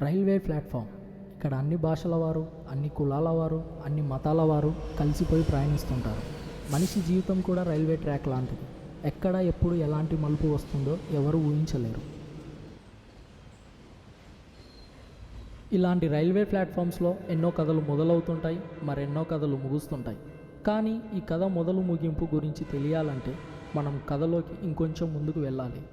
Railway platform. ఇక్కడ అన్ని భాషల వారు, అన్ని కులాల వారు, అన్ని మతాల వారు కలిసిపోయి ప్రయాణిస్తుంటారు. మనిషి జీవితం కూడా రైల్వే ట్రాక్ లాంటిది. ఎక్కడ ఎప్పుడు ఎలాంటి మలుపు వస్తుందో ఎవరు ఊహించలేరు. ఇలాంటి రైల్వే ప్లాట్ఫామ్స్లో ఎన్నో కథలు మొదలవుతుంటాయి, మరెన్నో కథలు ముగుస్తుంటాయి. కానీ ఈ కథ మొదలు ముగింపు గురించి తెలియాలంటే మనం కథలోకి ఇంకొంచెం ముందుకు వెళ్ళాలి.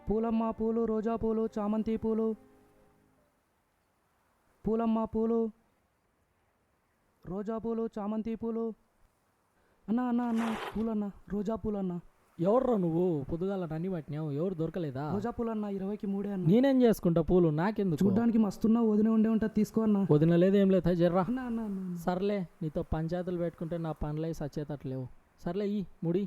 పూలమ్మ పూలు, రోజా పూలు, చామంతి పూలు. పూలమ్మ పూలు, రోజా పూలు, చామంతి పూలు. అన్నా అన్నా అన్నా పూలన్నా, రోజా పూలన్నా. ఎవర్రా నువ్వు? పొద్దుగాల అన్ని పట్టినావు, ఎవరు దొరకలేదా? రోజా పూలన్నా 20కి 3 అన్న. నేనేం చేసుకుంటా పూలు, నాకెందుకు? చూడ్డానికి మస్తున్నా, వదిన ఉండే ఉంటుంది, తీసుకో అన్న. వదిన లేదు ఏం లేదు, జర్రా. అన్నా అన్నా అన్నా. సర్లే, నీతో పంచాయతీలు పెట్టుకుంటే నా పనులై సచ్చేతట్లేవు. సర్లే ఈ ముడి.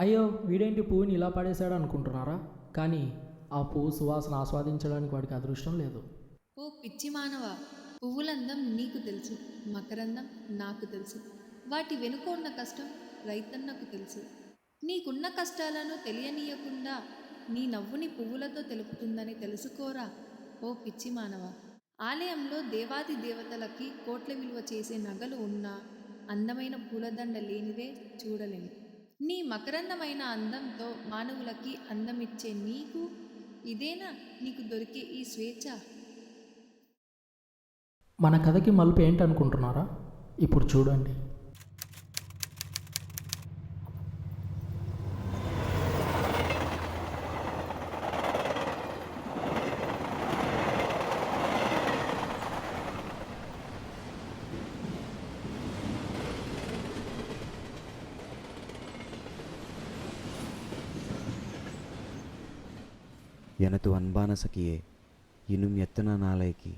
అయ్యో వీడేంటి పువ్వుని ఇలా పడేశాడు అనుకుంటున్నారా? కానీ ఆ పువ్వు సువాసన ఆస్వాదించడానికి వాడికి అదృష్టం లేదు. ఓ పిచ్చి మానవ, పువ్వులందం నీకు తెలుసు, మకరందం నాకు తెలుసు. వాటి వెనుక ఉన్న కష్టం రైతన్నకు తెలుసు. నీకున్న కష్టాలను తెలియనీయకుండా నీ నవ్వుని పువ్వులతో తెలుపుతుందని తెలుసుకోరా ఓ పిచ్చి మానవ. ఆలయంలో దేవాది దేవతలకి కోట్ల విలువ చేసే నగలు ఉన్నా అందమైన పూలదండ లేనిదే చూడలేము. నీ మకరందమైన అందంతో మానవులకి అందమిచ్చే నీకు ఇదేనా నీకు దొరికే ఈ స్వేచ్ఛ? మన కథకి మలుపు ఏంటనుకుంటున్నారా? ఇప్పుడు చూడండి. எனது அன்பான சகியே, இன்னும் எத்தனை நாளைக்கு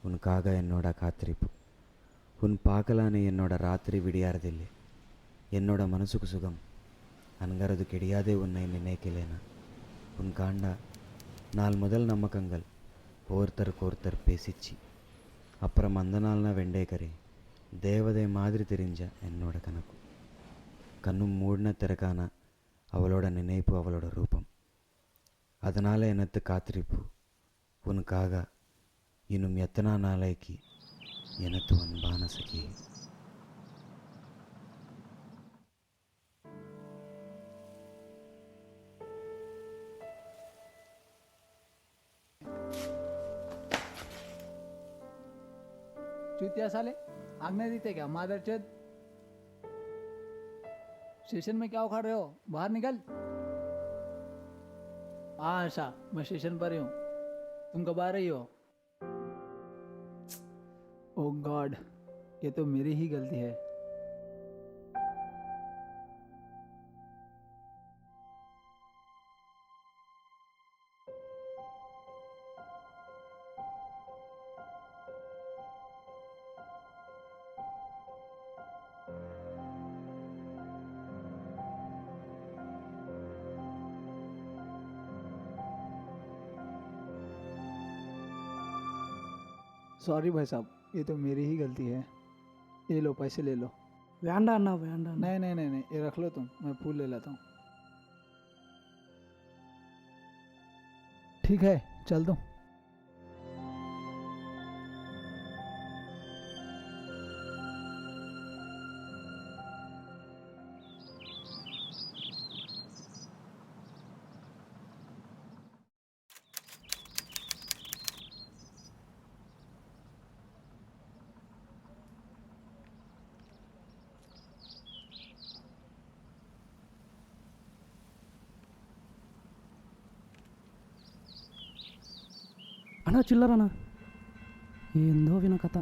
உனக்காக என்னோட காத்திருப்பு. உன் பார்க்கலான்னு என்னோட ராத்திரி விடியாறதில்லை. என்னோட மனசுக்கு சுகம் அன்கிறது கிடையாதே உன்னை நினைக்கலேனா. உன் காண்டா நாள் முதல் நமக்கங்கள் ஒருத்தருக்கொருத்தர் பேசிச்சு. அப்புறம் அந்த நாள் நான் வெண்டேக்கரே தேவதை மாதிரி தெரிஞ்ச என்னோட கணக்கு. கண்ணு மூடின திறக்கான அவளோட நினைப்பு, அவளோட ரூபம். அதனால் எனக்கு காத்திருப்பு உனக்காக இன்னும் எத்தனை நாளைக்கு எனக்கு அன்பான சகியே. चूतिया साले आग नहीं देते क्या मादर चोद। स्टेशन में क्या उखाड़ रहे हो, बाहर निकल। हाँ आशा, मैं स्टेशन पर ही हूँ, तुम कब आ रही हो? ओह गॉड, ये तो मेरी ही गलती है। सॉरी भाई साहब, ये तो मेरी ही गलती है। ये लो पैसे ले लो। వేండా అన్న వేండా అన్న. नहीं नहीं नहीं नहीं, ये रख लो तुम, मैं फूल ले लेता हूँ। ठीक है, चल दूँ। అన్నా చిల్లరనా, ఏందో విన కథ.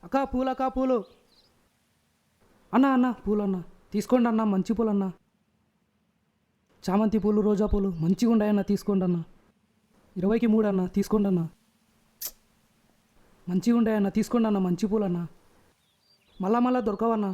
అక్క పూలు, అక్క పూలు. అన్న అన్న పూలు అన్న తీసుకోండి అన్న, మంచి పూలు అన్న. చామంతి పూలు, రోజా పూలు మంచిగా ఉన్నాయన్న, తీసుకోండి అన్న. 20కి 3 అన్న, తీసుకోండి అన్న. మంచిగా ఉన్నాయన్న, తీసుకోండి అన్న, మంచి పూలు అన్న. మళ్ళా దొరకవన్నా.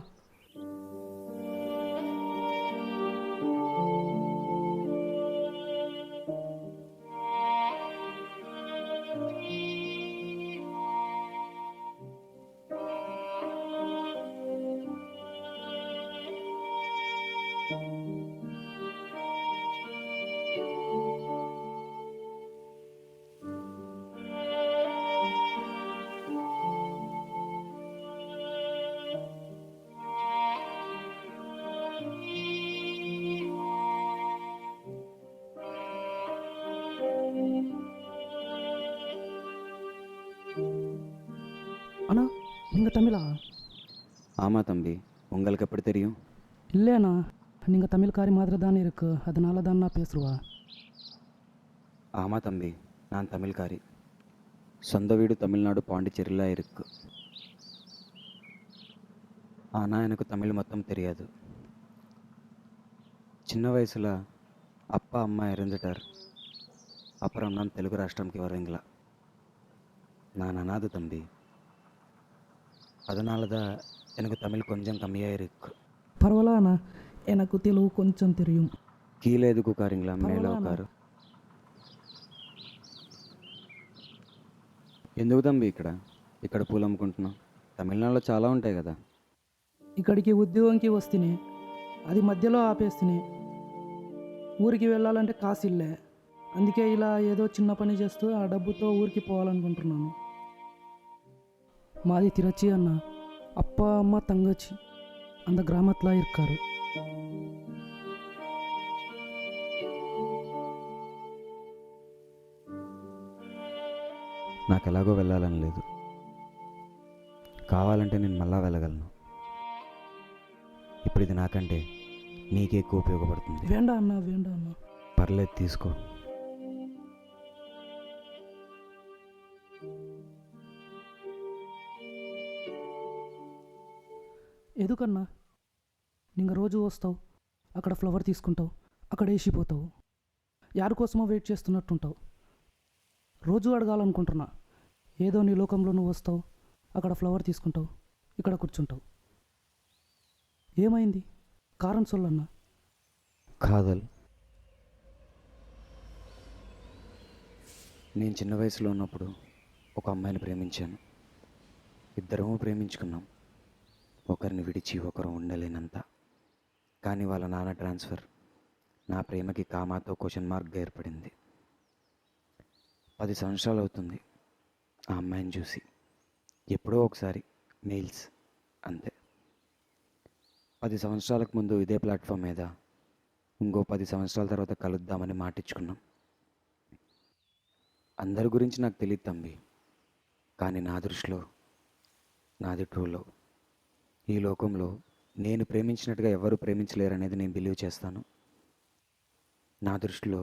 அண்ணா நீங்கள் தமிழா? ஆமாம் தம்பி, உங்களுக்கு எப்படி தெரியும்? இல்லைண்ணா, நீங்கள் தமிழ்காரி மாதிரி தானே இருக்கு, அதனால தான் நான் பேசுவா. ஆமாம் தம்பி, நான் தமிழ்காரி. சொந்த வீடு தமிழ்நாடு பாண்டிச்சேரியில் இருக்கு. ஆனால் எனக்கு தமிழ் மொத்தம் தெரியாது. சின்ன வயசில் அப்பா அம்மா இறந்துட்டார். அப்புறம் நான் தெலுங்கு ராஷ்டிரம்க்கு வரீங்களா? நான் அனாதை தம்பி. அதனால தான் எனக்கு தமிழ் கொஞ்சம் கம்மியாக இருக்கு. பரவாயில்ல அண்ணா, எனக்கு தெலுங்கு கொஞ்சம் தெரியும். கீழே எதுக்கு உட்காருங்களா, மேலே ఉకారు. ఎందుకు తంబి ఇక్కడ పూలు అమ్ముకుంటున్నాం? తమిళనాడులో చాలా ఉంటాయి కదా. ఇక్కడికి ఉద్యోగంకి వస్తేనే అది మధ్యలో ఆపేస్తేనే. ఊరికి వెళ్ళాలంటే కాసు ఇల్లే, అందుకే ఇలా ఏదో చిన్న పని చేస్తూ ఆ డబ్బుతో ఊరికి పోవాలనుకుంటున్నాను. మాది తిరచి అన్న, அப்பா அம்மா தங்கச்சி அந்த கிராமத்தில் இருக்காரு. నాకు ఎలాగో వెళ్ళాలని లేదు. కావాలంటే నేను మళ్ళా వెళ్ళగలను. ఇప్పుడు ఇది నాకంటే నీకే ఎక్కువ ఉపయోగపడుతుంది. వేండా అన్నా, వేండా అన్నా. పర్లేదు, తీసుకో. ఎందుకన్నా? నింగ రోజు వస్తావు, అక్కడ ఫ్లవర్ తీసుకుంటావు, అక్కడ వేసిపోతావు, యారి కోసమో వెయిట్ చేస్తున్నట్టుంటావు. రోజు అడగాలనుకుంటున్నా, ఏదో నీ లోకంలో నువ్వు వస్తావు, అక్కడ ఫ్లవర్ తీసుకుంటావు, ఇక్కడ కూర్చుంటావు. ఏమైంది? కారణం సొల్లన్నా. కాదల్, నేను చిన్న వయసులో ఉన్నప్పుడు ఒక అమ్మాయిని ప్రేమించాను. ఇద్దరము ప్రేమించుకున్నాం, ఒకరిని విడిచి ఒకరు ఉండలేనంత. కానీ వాళ్ళ నాన్న ట్రాన్స్ఫర్ నా ప్రేమకి కామాతో క్వశ్చన్ మార్క్గా ఏర్పడింది. 10 సంవత్సరాలు అవుతుంది ఆ అమ్మాయిని చూసి. ఎప్పుడో ఒకసారి మెయిల్స్, అంతే. 10 సంవత్సరాలకు ముందు ఇదే ప్లాట్ఫామ్ మీద ఇంకో 10 సంవత్సరాల తర్వాత కలుద్దామని మాటిచ్చుకున్నాం. అందరి గురించి నాకు తెలియదు తంబి, కానీ నా దృష్టిలో నాది ట్రూ లవ్. ఈ లోకంలో నేను ప్రేమించినట్టుగా ఎవరు ప్రేమించలేరనేది నేను బిలీవ్ చేస్తాను. నా దృష్టిలో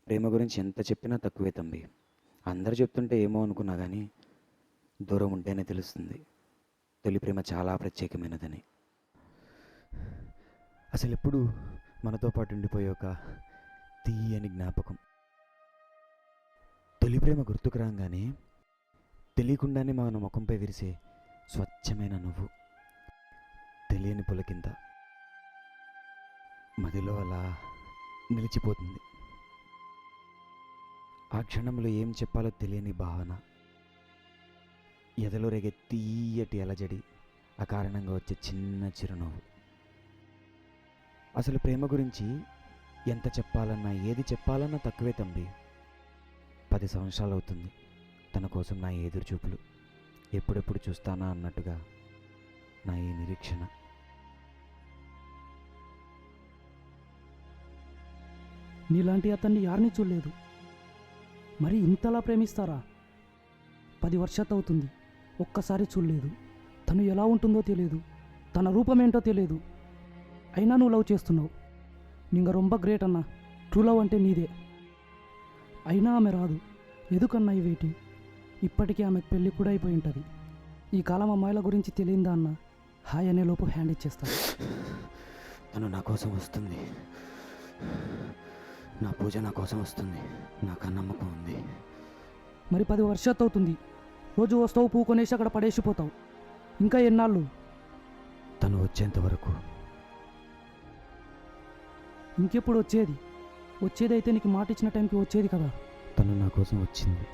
ప్రేమ గురించి ఎంత చెప్పినా తక్కువే తంబి. అందరు చెప్తుంటే ఏమో అనుకున్నా కానీ దూరం ఉంటేనే తెలుస్తుంది తొలి ప్రేమ చాలా ప్రత్యేకమైనదని. అసలు ఎప్పుడు మనతో పాటు ఉండిపోయే ఒక తీయని జ్ఞాపకం. తొలి ప్రేమ గుర్తుకు రాగానే తెలియకుండానే మన ముఖంపై విరిసే స్వచ్ఛమైన నువ్వు, తెలియని పులకింత మదిలో అలా నిలిచిపోతుంది. ఆ క్షణంలో ఏం చెప్పాలో తెలియని భావన, ఎదలో రేగే తీయటి అలజడి, ఆ కారణంగా వచ్చే చిన్న చిరునవ్వు. అసలు ప్రేమ గురించి ఎంత చెప్పాలన్నా, ఏది చెప్పాలన్నా తక్కువే తంబి. 10 సంవత్సరాలు అవుతుంది తన కోసం నా ఎదురు చూపులు, ఎప్పుడెప్పుడు చూస్తానా అన్నట్టుగా నా ఈ నిరీక్షణ. నీలాంటి అతన్ని యారిని చూడలేదు. మరి ఇంతలా ప్రేమిస్తారా? 10 వర్షాలు అవుతుంది, ఒక్కసారి చూడలేదు. తను ఎలా ఉంటుందో తెలియదు, తన రూపం ఏంటో తెలియదు, అయినా నువ్వు లవ్ చేస్తున్నావు. నింగ రొంబ గ్రేట్ అన్నా. ట్రూ లవ్ అంటే నీదే. అయినా ఆమె రాదు. ఎందుకన్నా ఈ వెయిటింగ్? ఇప్పటికీ ఆమెకు పెళ్ళి కూడా అయిపోయి ఉంటుంది. ఈ కాలం అమ్మాయిల గురించి తెలియందా అన్న? హాయ్ అనే లోపు హ్యాండ్ ఇచ్చేస్తాను. తను నా కోసం వస్తుంది, నా పూజ నా కోసం వస్తుంది, నాకు నమ్మకం ఉంది. మరి 10 వర్షాలు అవుతుంది, రోజు వస్తావు, పువ్వు కొనేసి అక్కడ పడేసిపోతావు. ఇంకా ఎన్నాళ్ళు? తను వచ్చేంత వరకు. ఇంకెప్పుడు వచ్చేది? వచ్చేదైతే నీకు మాట ఇచ్చిన టైంకి వచ్చేది కదా. తను నా కోసం వచ్చింది.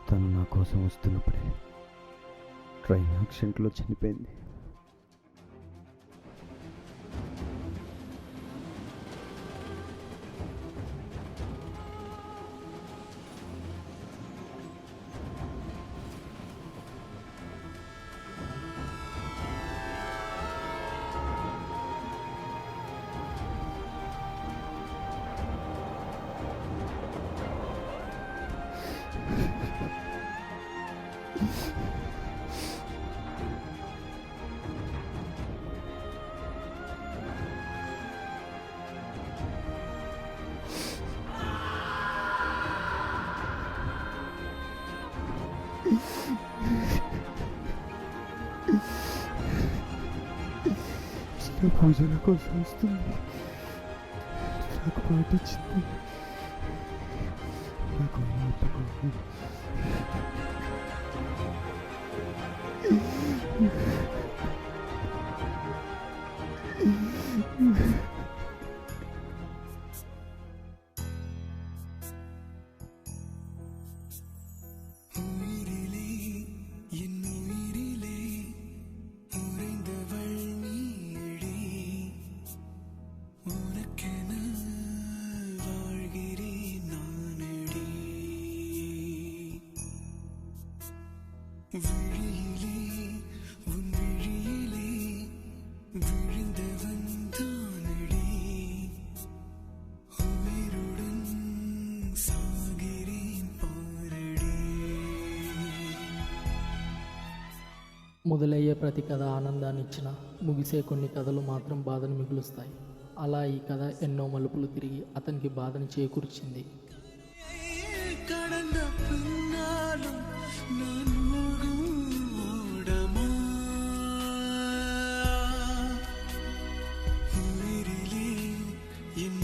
తను నా కోసం వస్తున్నప్పుడే ట్రైన్ యాక్సిడెంట్లో చనిపోయింది. పూజల కోసం వస్తుంది, నాకు పాటించింది, నాకు నమ్మకం. விழியிலே உன் விழியிலே விழுந்தவன் தானடி. మొదలయ్యే ప్రతి కథ ఆనందాన్ని ఇచ్చిన ముగిసే కొన్ని కథలు మాత్రం బాధను మిగులుస్తాయి. అలా ఈ కథ ఎన్నో మలుపులు తిరిగి అతనికి బాధని చేకూర్చింది. உயிரிலே என்